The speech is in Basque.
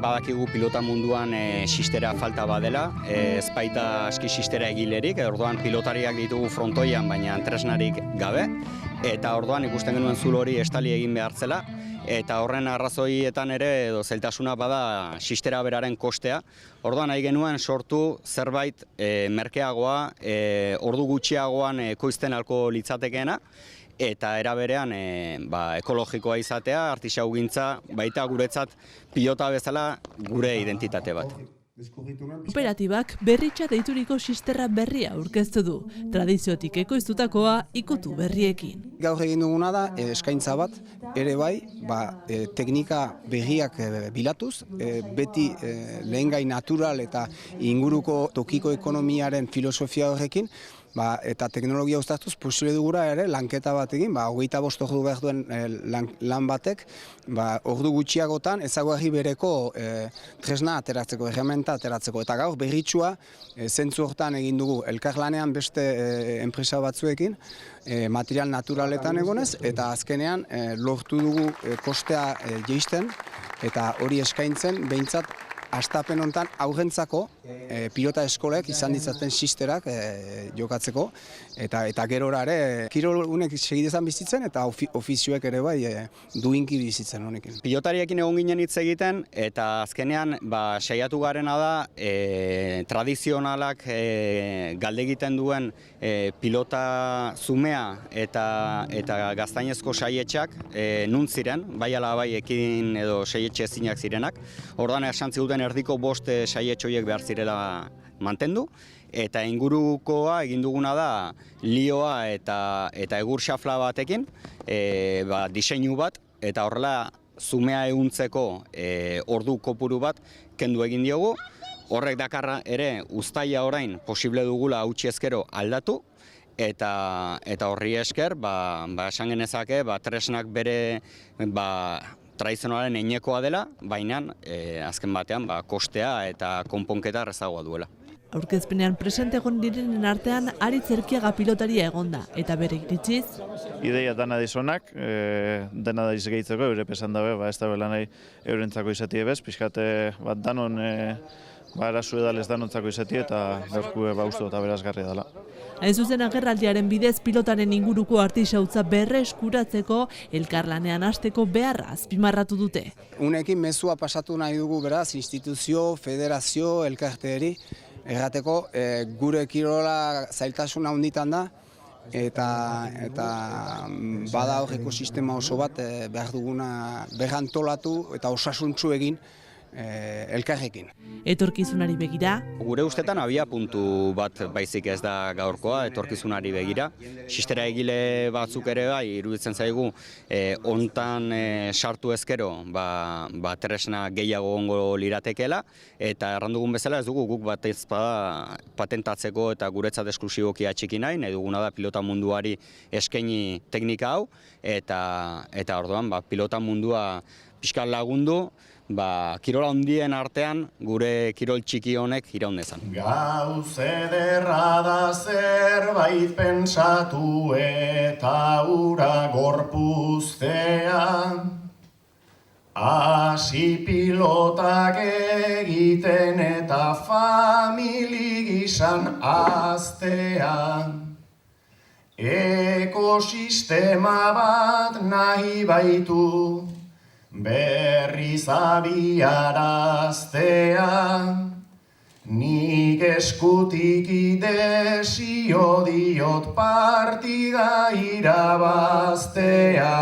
badakigu pilota munduan sistera falta badela, ez baita aski sistera egilerik, orduan pilotariak ditugu frontoian, baina tresnarik gabe, eta orduan ikusten genuen zulo hori estali egin behar zela, eta horren arrazoietan ere edo zailtasuna bada sistera beraren kostea. Orduan nahi genuen sortu zerbait merkeagoa, ordu gutxiagoan ekoizten alko litzatekeena, eta era berean ekologikoa izatea, artisaugintza, baita guretzat pilota bezala gure identitate bat. Kooperatibak berritxa deituriko sisterra berria aurkeztu du, tradiziotik ekoiztutakoa ikutu berriekin. Gaur egin duguna da eskaintza bat, ere bai, teknika berriak bilatuz, beti lehengai natural eta inguruko tokiko ekonomiaren filosofia horrekin, eta teknologia uztartuz posible dugura ere lanketa bat egin, 25 ordu behar duen lan batek, ordu gutxiagotan ezaguarri bereko tresna ateratzeko, herramienta ateratzeko. Eta gaur berritsua zentzu hortan egin dugu elkarlanean beste enpresa batzuekin, material naturaletan egonez, eta azkenean lortu dugu kostea jeisten, eta hori eskaintzen behintzat hastapen honetan aurrentzako pilota eskolek izan ditzaten sisterak jokatzeko, eta gerora ere kirol unek segidezan bizitzen eta ofizioek ere bai duinki bizitzen honekin. Pilotariekin egon ginen hitz egiten, eta azkenean saiatu garena da tradizionalak galde egiten duen pilota zumea eta gaztainezko saietxak nun ziren, bai ala bai ekin edo saietxe ezinak zirenak. Orduan esan ziguten erdiko 5 saietxoiek behar zirela mantendu, eta ingurukoa egin duguna da lioa eta egur xafla batekin, diseinu bat, eta horrela zumea ehuntzeko ordu kopuru bat kendu egin diogu. Horrek dakarra ere uztaila orain posible dugula hautsi ezkero aldatu, eta horri esker esan genezake tresnak bere tradizionalen einekoa dela, baina azken batean kostea eta konponketa errazagoa duela. Aurkezpenean presente egon direnen artean Aritz Erkiaga pilotaria egonda, eta bere iritziz. Ideia dana dizonak, dena da izgeitzeko, eure pesan dabe, ez da bela nahi eurentzako izatie bez, pixkate danon arazu edalez danontzako izatie eta gaurku uste eta berazgarria dela. Hain zuzen agerraldiaren bidez pilotaren inguruko artisautza berreskuratzeko elkarlanean hasteko beharra azpimarratu dute. Unekin mezua pasatu nahi dugu beraz, instituzio, federazio, elkarteeri, errateko gure kirola zailtasuna handitan da, eta bada hor ekosistema oso bat behar duguna berrantolatu eta osasuntsu egin elkarrekin. Etorkizunari begira. Gure ustetan abia puntu bat baizik ez da gaurkoa, etorkizunari begira. Sistera egile batzuk ere bai, iruditzen zaigu, hontan sartu ezkero, tresna gehiago ongo liratekela, eta errandugun bezala ez dugu guk bat ez patentatzeko eta guretzat esklusiboki atxiki nahi duguna da pilota munduari eskaini teknika hau, eta orduan pilota mundua pixka lagundu, kirola handien artean gure kirol txiki honek iraun dezan. Gauz ederra da zerbait pentsatu eta ura gorpuztean, hasi pilotak egiten eta famili gisan aztean. Ekosistema bat nahi baitu, berriz abiaraztea, nik eskutik idesio diot partida irabaztea.